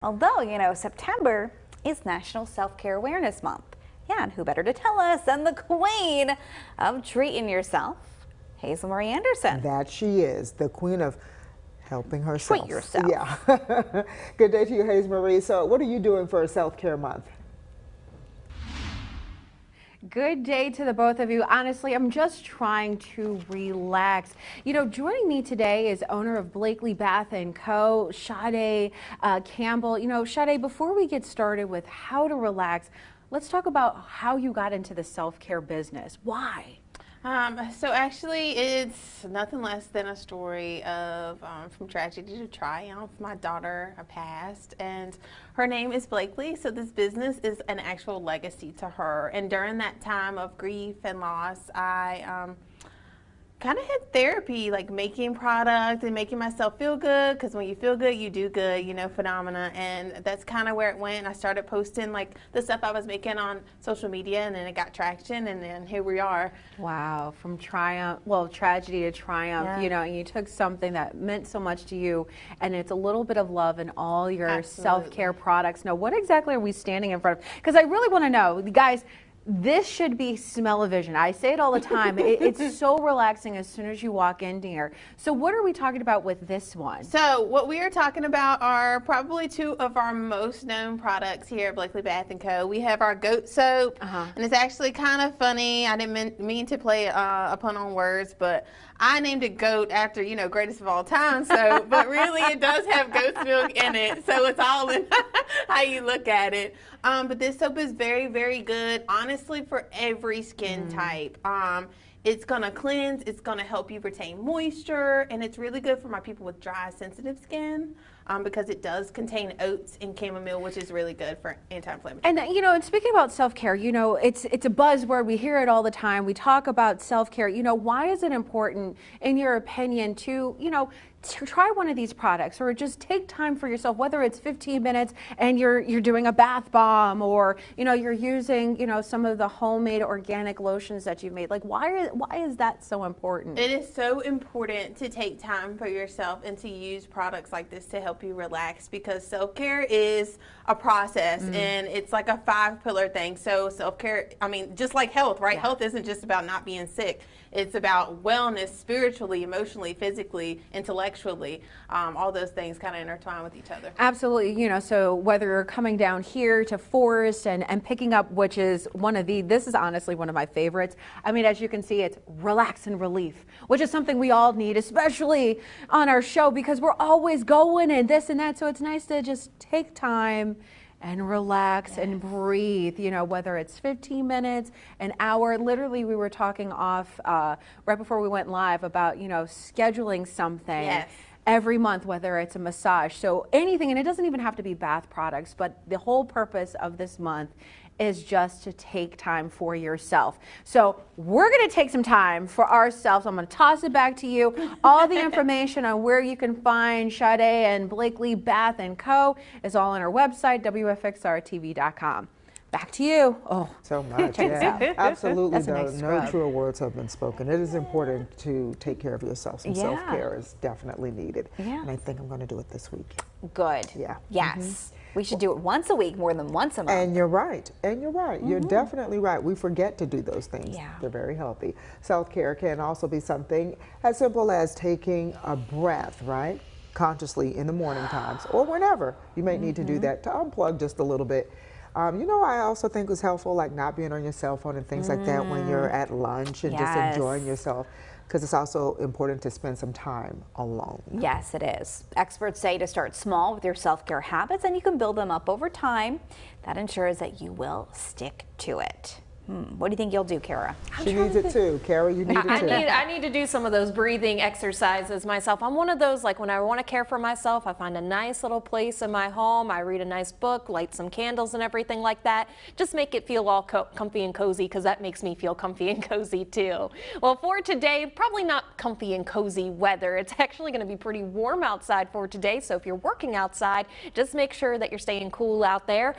Although, September is National Self-Care Awareness Month. Yeah, and who better to tell us than the queen of treating yourself, Hazel Marie Anderson. That she is, the queen of helping herself. Treat yourself. Yeah. Good day to you, Hazel Marie. So what are you doing for Self-Care Month? Good day to the both of you. Honestly, I'm just trying to relax. Joining me today is owner of Blakely Bath & Co., Sade Campbell. Sade, before we get started with how to relax, let's talk about how you got into the self-care business. Why? So actually, it's nothing less than a story of from tragedy to triumph. My daughter passed, and her name is Blakely. So this business is an actual legacy to her. And during that time of grief and loss, I kind of had therapy, like making product and making myself feel good, because when you feel good, you do good, phenomena. And that's kind of where it went. I started posting like the stuff I was making on social media, and then it got traction, and then here we are. Wow, from tragedy to triumph, Yeah. And you took something that meant so much to you, and it's a little bit of love in all your Absolutely. self-care products. Now, what exactly are we standing in front of? Because I really want to know, guys. This should be smell-o-vision. I say it all the time. It's so relaxing as soon as you walk in here. So what are we talking about with this one? So what we are talking about are probably two of our most known products here at Blakely Bath & Co. We have our goat soap, and it's actually kind of funny. I didn't mean to play a pun on words, but I named it goat after, greatest of all time. So, but really it does have goat's milk in it. So it's all in how you look at it. But this soap is very, very good, honestly, for every skin type. It's going to cleanse, it's going to help you retain moisture, and it's really good for my people with dry, sensitive skin because it does contain oats and chamomile, which is really good for anti-inflammatory. And and speaking about self-care, it's a buzzword. We hear it all the time. We talk about self-care. Why is it important, in your opinion, to try one of these products, or just take time for yourself, whether it's 15 minutes and you're doing a bath bomb, or you're using some of the homemade organic lotions that you've made? Like, why is that so important? It is so important to take time for yourself and to use products like this to help you relax, because self-care is a process, and it's like a 5-pillar thing. So self-care, just like health, right? Yeah. Health isn't just about not being sick. It's about wellness, spiritually, emotionally, physically, intellectually. All those things kind of intertwine with each other. Absolutely. So whether you're coming down here to Forest and picking up, which is this is honestly one of my favorites. As you can see, it's relax and relief, which is something we all need, especially on our show, because we're always going and this and that. So it's nice to just take time and relax and breathe, whether it's 15 minutes, an hour. Literally, we were talking off right before we went live about, scheduling something every month, whether it's a massage. So anything, and it doesn't even have to be bath products, but the whole purpose of this month is just to take time for yourself. So we're going to take some time for ourselves. I'm going to toss it back to you. All the information on where you can find Sade and Blakely Bath & Co. is all on our website, WFXRTV.com. Back to you. Oh, so much. Yeah. Absolutely, though. No truer words have been spoken. It is important to take care of yourself. Some self-care is definitely needed. Yeah. And I think I'm going to do it this week. Good. Yeah. Yes. We should do it once a week more than once a month. And you're right. And you're right. You're definitely right. We forget to do those things. Yeah. They're very healthy. Self-care can also be something as simple as taking a breath, right? Consciously in the morning times, or whenever. You may need to do that to unplug just a little bit. I also think it's helpful, like not being on your cell phone and things like that when you're at lunch and just enjoying yourself, because it's also important to spend some time alone. Yes, it is. Experts say to start small with your self-care habits, and you can build them up over time. That ensures that you will stick to it. What do you think you'll do, Kara? She needs it too. Kara, you need it too. I need to do some of those breathing exercises myself. I'm one of those, like, when I want to care for myself, I find a nice little place in my home. I read a nice book, light some candles and everything like that. Just make it feel all comfy and cozy, because that makes me feel comfy and cozy too. Well, for today, probably not comfy and cozy weather. It's actually going to be pretty warm outside for today. So if you're working outside, just make sure that you're staying cool out there.